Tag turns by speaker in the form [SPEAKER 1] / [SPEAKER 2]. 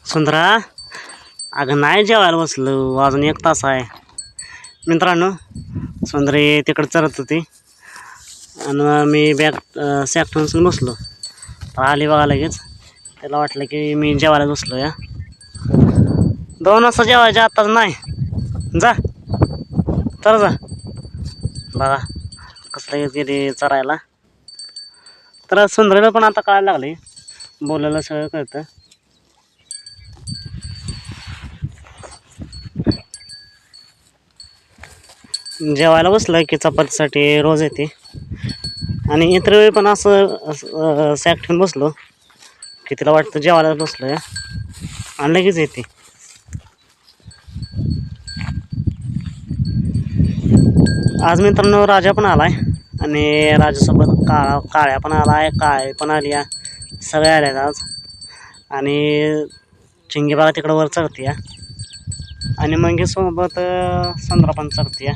[SPEAKER 1] सुंदरा, अगं नाही जेवायला बसलो, अजून 1 तास आहे. मित्रांनो, सुंदरी तिकडे चरत होती आणि मी बॅग सॅक ठेवून बसलो. आली बघा लगेच. त्याला वाटलं की मी जेवायला बसलो. 2 वाजता जेवायच्या आत्ताच नाही. जा तर जा. बघा कसं लगेच गेली चरायला. तर सुंदरीला पण आता कळायला लागले, बोलायला सगळं कळतं. जेवायला बसलं की चपातीसाठी रोज येते आणि इतर वेळी पण असं सॅक ठेवून बसलो की तिला वाटतं जेवायला बसलो आणि लगेच येते. आज मित्रांनो राजा पण आलाय आणि राजासोबत काळ्या पण आलाय, काळे पण आली, सगळे आले आज. आणि चिंगी बागा तिकडं वर चढते आणि मंगी सोबत संद्रा पण चढते.